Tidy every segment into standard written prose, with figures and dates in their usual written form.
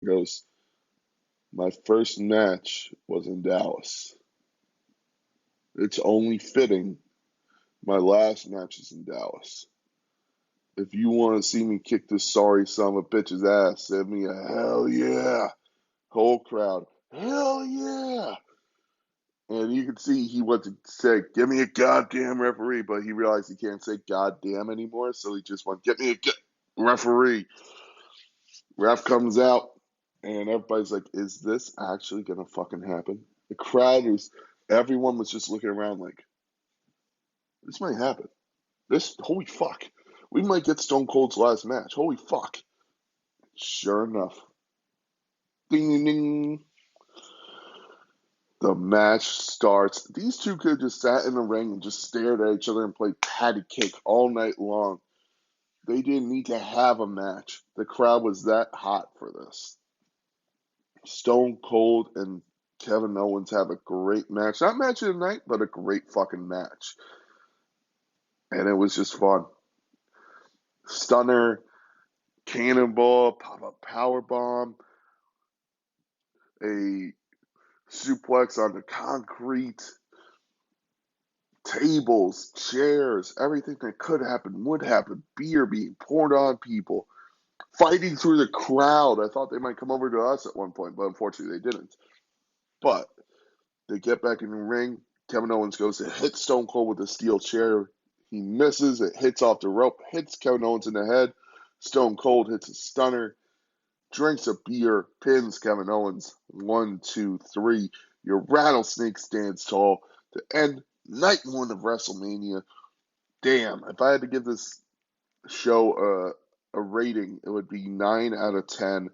He goes, my first match was in Dallas. It's only fitting my last match is in Dallas. If you want to see me kick this sorry son of a bitch's ass, send me a hell yeah. Whole crowd, hell yeah. And you can see he went to say, give me a goddamn referee, but he realized he can't say goddamn anymore, so he just went, get me a referee. Ref comes out, and everybody's like, is this actually going to fucking happen? The crowd was, everyone was just looking around like, this might happen. Holy fuck. We might get Stone Cold's last match. Holy fuck. Sure enough. Ding, ding, ding. The match starts. These two could have just sat in the ring and just stared at each other and played patty cake all night long. They didn't need to have a match. The crowd was that hot for this. Stone Cold and Kevin Owens have a great match. Not match of the night, but a great fucking match. And it was just fun. Stunner, cannonball, pop-up powerbomb, a suplex on the concrete, tables, chairs, everything that could happen would happen. Beer being poured on people, fighting through the crowd. I thought they might come over to us at one point, but unfortunately they didn't. But they get back in the ring. Kevin Owens goes to hit Stone Cold with a steel chair. He misses. It hits off the rope, hits Kevin Owens in the head. Stone Cold hits a stunner, drinks a beer, pins Kevin Owens. 1, 2, 3. Your rattlesnake stands tall to end night one of WrestleMania. Damn, if I had to give this show a rating, it would be 9 out of 10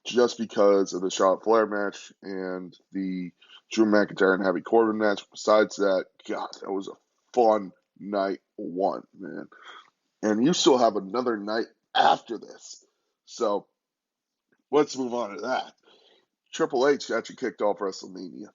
just because of the Charlotte Flair match and the Drew McIntyre and Happy Corbin match. Besides that, God, that was a fun night one, man. And you still have another night after this. So let's move on to that. Triple H actually kicked off WrestleMania.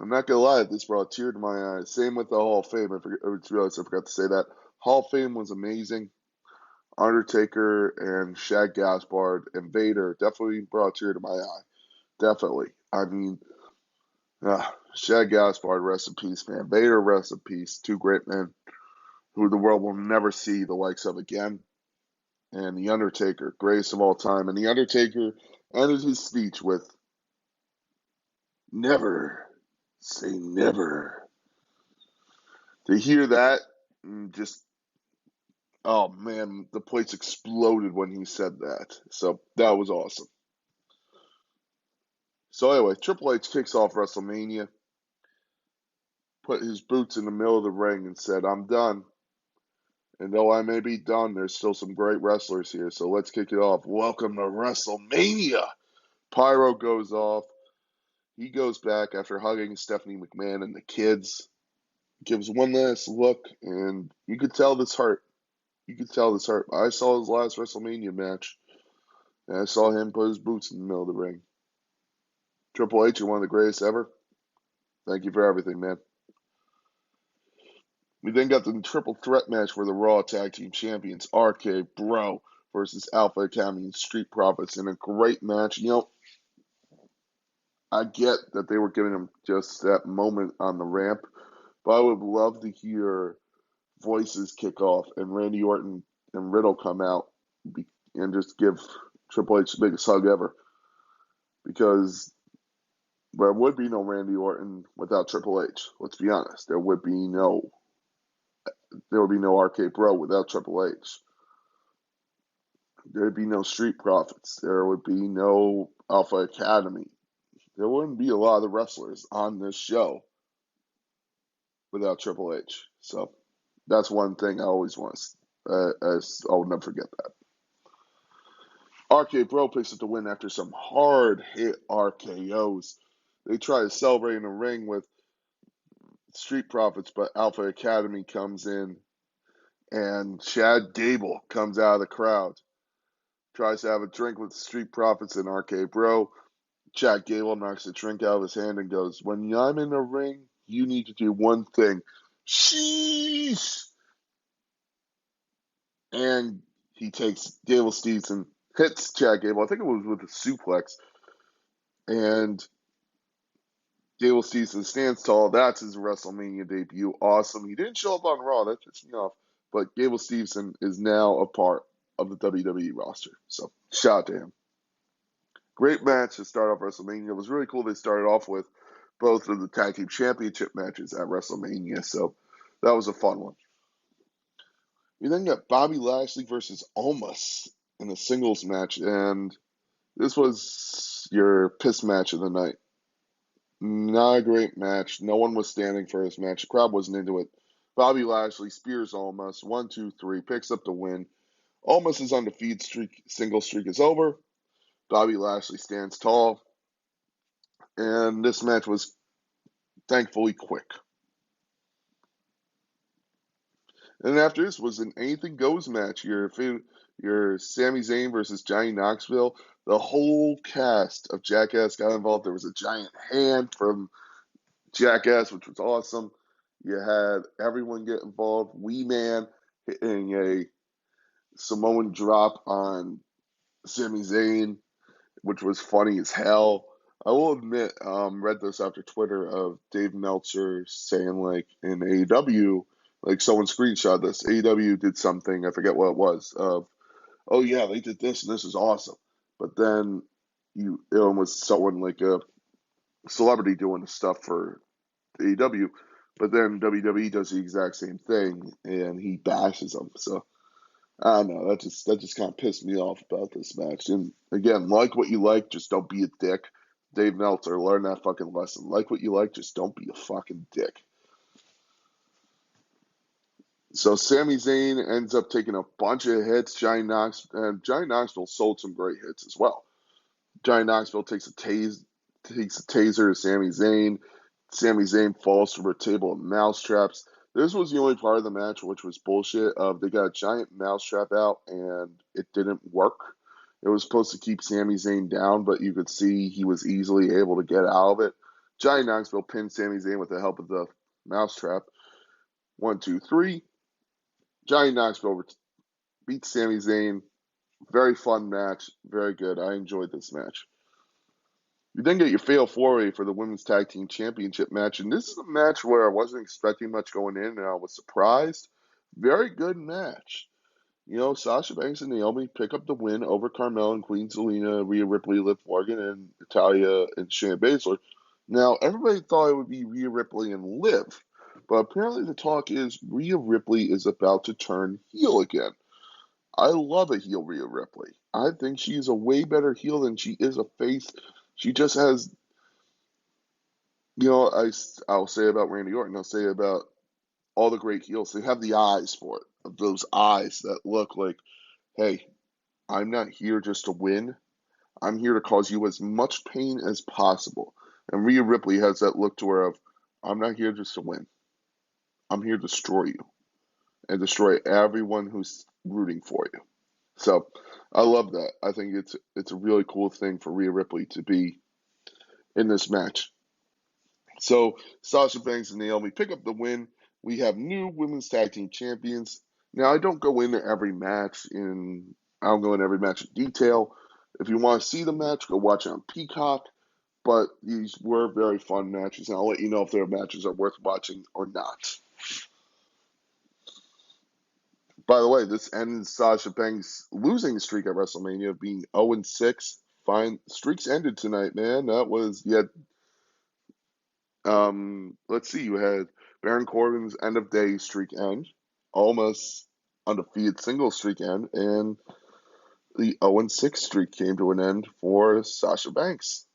I'm not gonna lie, this brought a tear to my eyes. Same with the Hall of Fame. I realized I forgot to say that. Hall of Fame was amazing. Undertaker and Shad Gaspard and Vader definitely brought a tear to my eye. Definitely. I mean, Shad Gaspard, rest in peace, man. Vader, rest in peace. Two great men who the world will never see the likes of again. And The Undertaker, greatest of all time. And The Undertaker ended his speech with, never say never. To hear that, just, oh man, the place exploded when he said that. So that was awesome. So anyway, Triple H kicks off WrestleMania, put his boots in the middle of the ring and said, I'm done. And though I may be done, there's still some great wrestlers here, so let's kick it off. Welcome to WrestleMania. Pyro goes off. He goes back after hugging Stephanie McMahon and the kids. Gives one last look, and you could tell this hurt. You could tell this hurt. I saw his last WrestleMania match, and I saw him put his boots in the middle of the ring. Triple H, you're one of the greatest ever. Thank you for everything, man. We then got the triple threat match for the Raw Tag Team Champions, RK Bro versus Alpha Academy and Street Profits in a great match. You know, I get that they were giving them just that moment on the ramp, but I would love to hear voices kick off and Randy Orton and Riddle come out and just give Triple H the biggest hug ever. Because there would be no Randy Orton without Triple H. Let's be honest. There would be no RK Bro without Triple H. There would be no Street Profits. There would be no Alpha Academy. There wouldn't be a lot of the wrestlers on this show without Triple H. So that's one thing I always want to, I'll never forget that. RK Bro picks up the win after some hard hit RKOs. They try to celebrate in the ring with Street Profits, but Alpha Academy comes in and Chad Gable comes out of the crowd. Tries to have a drink with Street Profits and RK Bro. Chad Gable knocks the drink out of his hand and goes, when I'm in the ring, you need to do one thing. Sheesh! And he takes Gable Stevenson hits Chad Gable. I think it was with a suplex. And Gable Stevenson stands tall. That's his WrestleMania debut. Awesome. He didn't show up on Raw. That pissed me off. But Gable Stevenson is now a part of the WWE roster. So shout out to him. Great match to start off WrestleMania. It was really cool they started off with both of the tag team championship matches at WrestleMania. So that was a fun one. We then got Bobby Lashley versus Omos in a singles match. And this was your piss match of the night. Not a great match. No one was standing for this match. The crowd wasn't into it. Bobby Lashley spears Omos. 1, 2, 3. Picks up the win. Omos' undefeated single streak is over. Bobby Lashley stands tall. And this match was thankfully quick. And after this was an anything goes match. Your Sami Zayn versus Johnny Knoxville. The whole cast of Jackass got involved. There was a giant hand from Jackass, which was awesome. You had everyone get involved. Wee Man hitting a Samoan drop on Sami Zayn, which was funny as hell. I will admit, read this after Twitter of Dave Meltzer saying, like, in AEW, like, someone screenshot this. AEW did something, I forget what it was, of, oh, yeah, they did this, and this is awesome. But then it was someone like a celebrity doing the stuff for AEW, but then WWE does the exact same thing, and he bashes them. So I don't know. That just kind of pissed me off about this match. And again, like what you like, just don't be a dick. Dave Meltzer, learn that fucking lesson. Like what you like, just don't be a fucking dick. So Sami Zayn ends up taking a bunch of hits. Johnny Knoxville sold some great hits as well. Johnny Knoxville takes a taser to Sami Zayn. Sami Zayn falls from a table of mousetraps. This was the only part of the match which was bullshit. They got a giant mousetrap out and it didn't work. It was supposed to keep Sami Zayn down, but you could see he was easily able to get out of it. Johnny Knoxville pinned Sami Zayn with the help of the mousetrap. 1, 2, 3. Johnny Knoxville beats Sami Zayn. Very fun match. Very good. I enjoyed this match. You then get your fatal four-way for the Women's Tag Team Championship match, and this is a match where I wasn't expecting much going in, and I was surprised. Very good match. You know, Sasha Banks and Naomi pick up the win over Carmella and Queen Zelina, Rhea Ripley, Liv Morgan, and Natalya and Shayna Baszler. Now, everybody thought it would be Rhea Ripley and Liv, but apparently the talk is Rhea Ripley is about to turn heel again. I love a heel Rhea Ripley. I think she's a way better heel than she is a face. She just has, I'll say about Randy Orton, I'll say about all the great heels. They have the eyes for it. Those eyes that look like, hey, I'm not here just to win. I'm here to cause you as much pain as possible. And Rhea Ripley has that look to her of, I'm not here just to win. I'm here to destroy you and destroy everyone who's rooting for you. So I love that. I think it's a really cool thing for Rhea Ripley to be in this match. So Sasha Banks and Naomi pick up the win. We have new women's tag team champions. Now I don't go into every match I don't go into every match in detail. If you want to see the match, go watch it on Peacock. But these were very fun matches, and I'll let you know if their matches are worth watching or not. By the way, this ends Sasha Banks' losing streak at WrestleMania, being 0-6. Fine, streaks ended tonight, man. That was let's see, you had Baron Corbin's end of day streak end, almost undefeated single streak end, and the 0-6 streak came to an end for Sasha Banks.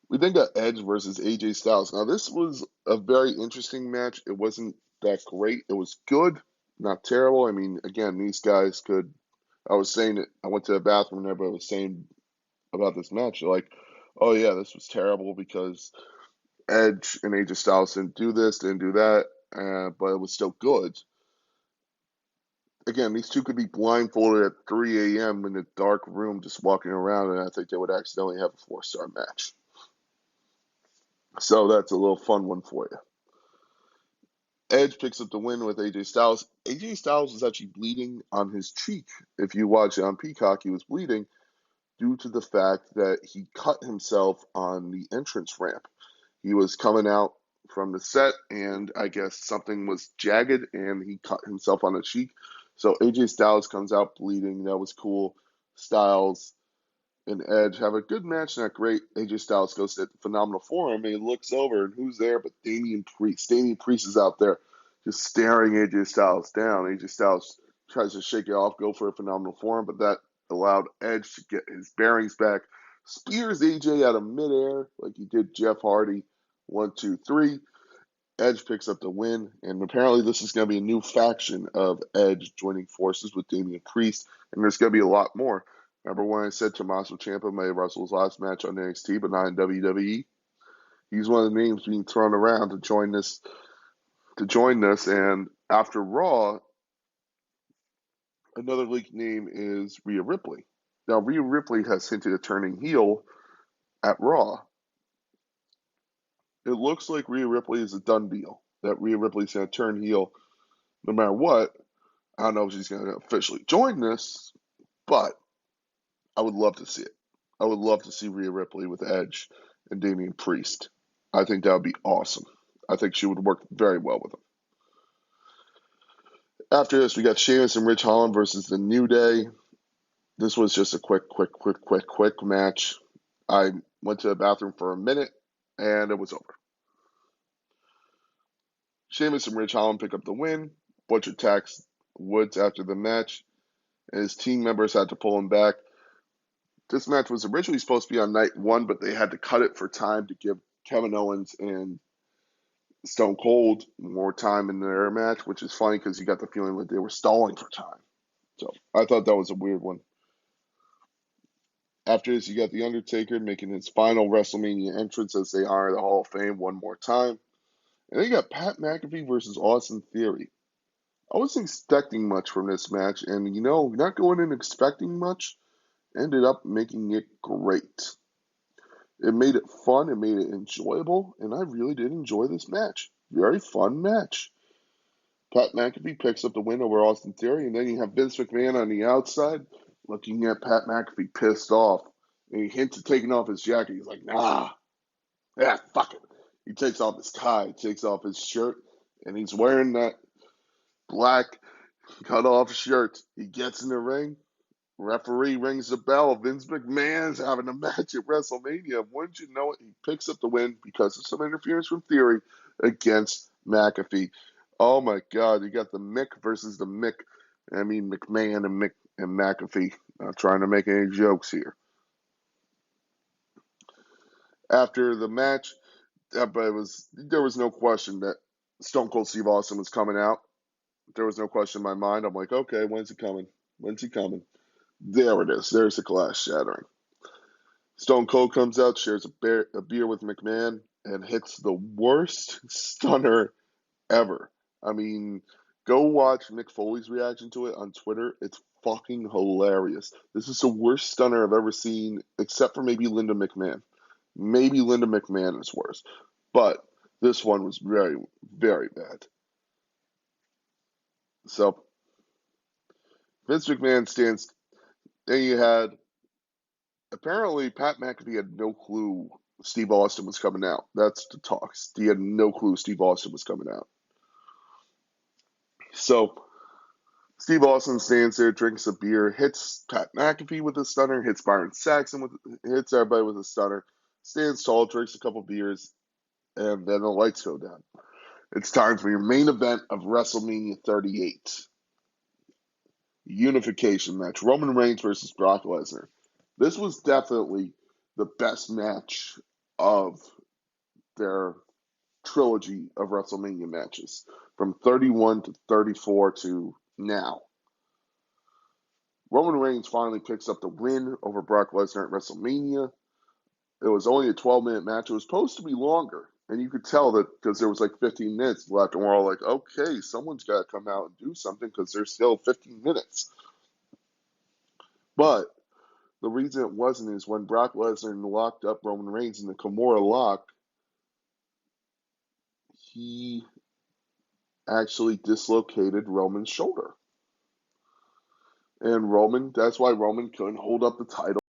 We then got Edge versus AJ Styles. Now, this was a very interesting match. It wasn't that great. It was good, not terrible. I mean, again, these guys could. I was saying it. I went to the bathroom and everybody was saying about this match. They're like, oh, yeah, this was terrible because Edge and AJ Styles didn't do this, didn't do that, but it was still good. Again, these two could be blindfolded at 3 a.m. in a dark room just walking around, and I think they would accidentally have a 4-star match. So that's a little fun one for you. Edge picks up the win with AJ Styles. AJ Styles was actually bleeding on his cheek. If you watch it on Peacock, he was bleeding due to the fact that he cut himself on the entrance ramp. He was coming out from the set, and I guess something was jagged, and he cut himself on the cheek. So AJ Styles comes out bleeding. That was cool. Styles and Edge have a good match, not great. AJ Styles goes to phenomenal forum, and he looks over, and who's there but Damian Priest. Damian Priest is out there just staring AJ Styles down. AJ Styles tries to shake it off, go for a phenomenal forum, but that allowed Edge to get his bearings back. Spears AJ out of midair like he did Jeff Hardy. 1, 2, 3. Edge picks up the win, and apparently this is going to be a new faction of Edge joining forces with Damian Priest, and there's going to be a lot more. Remember when I said Tommaso Ciampa may wrestle his last match on NXT, but not in WWE? He's one of the names being thrown around to join this. And after Raw, another leaked name is Rhea Ripley. Now, Rhea Ripley has hinted at turning heel at Raw. It looks like Rhea Ripley is a done deal. That Rhea Ripley's going to turn heel no matter what. I don't know if she's going to officially join this, but I would love to see it. I would love to see Rhea Ripley with Edge and Damian Priest. I think that would be awesome. I think she would work very well with them. After this, we got Shannon and Rich Holland versus The New Day. This was just a quick match. I went to the bathroom for a minute, and it was over. Sheamus and Rich Holland pick up the win. Butcher attacks Woods after the match, and his team members had to pull him back. This match was originally supposed to be on night 1, but they had to cut it for time to give Kevin Owens and Stone Cold more time in their match, which is funny because you got the feeling that they were stalling for time. So I thought that was a weird one. After this, you got The Undertaker making his final WrestleMania entrance as they honor the Hall of Fame one more time. And then you got Pat McAfee versus Austin Theory. I wasn't expecting much from this match, and not going in expecting much ended up making it great. It made it fun, it made it enjoyable, and I really did enjoy this match. Very fun match. Pat McAfee picks up the win over Austin Theory, and then you have Vince McMahon on the outside looking at Pat McAfee pissed off. And he hints at taking off his jacket. He's like, nah, yeah, fuck it. He takes off his tie, takes off his shirt, and he's wearing that black cut-off shirt. He gets in the ring. Referee rings the bell. Vince McMahon's having a match at WrestleMania. Wouldn't you know it? He picks up the win because of some interference from Theory against McAfee. Oh my God! You got the Mick versus the Mick. I mean McMahon and McAfee. Not trying to make any jokes here. After the match, there was no question that Stone Cold Steve Austin was coming out. There was no question in my mind. I'm like, okay, when's he coming? When's he coming? There it is. There's the glass shattering. Stone Cold comes out, shares a beer with McMahon, and hits the worst stunner ever. I mean, go watch Mick Foley's reaction to it on Twitter. It's fucking hilarious. This is the worst stunner I've ever seen, except for maybe Linda McMahon. Maybe Linda McMahon is worse. But this one was very, very bad. So, Vince McMahon stands. Then you had, apparently, Pat McAfee had no clue Steve Austin was coming out. That's the talk. He had no clue Steve Austin was coming out. So, Steve Austin stands there, drinks a beer, hits Pat McAfee with a stunner, hits Byron Saxton hits everybody with a stunner, stands tall, drinks a couple beers, and then the lights go down. It's time for your main event of WrestleMania 38. Unification match. Roman Reigns versus Brock Lesnar. This was definitely the best match of their trilogy of WrestleMania matches. From 31 to 34 to now. Roman Reigns finally picks up the win over Brock Lesnar at WrestleMania. It was only a 12-minute match. It was supposed to be longer. And you could tell that because there was like 15 minutes left. And we're all like, okay, someone's got to come out and do something because there's still 15 minutes. But the reason it wasn't is when Brock Lesnar locked up Roman Reigns in the Kimura lock, he actually dislocated Roman's shoulder. And Roman, that's why Roman couldn't hold up the title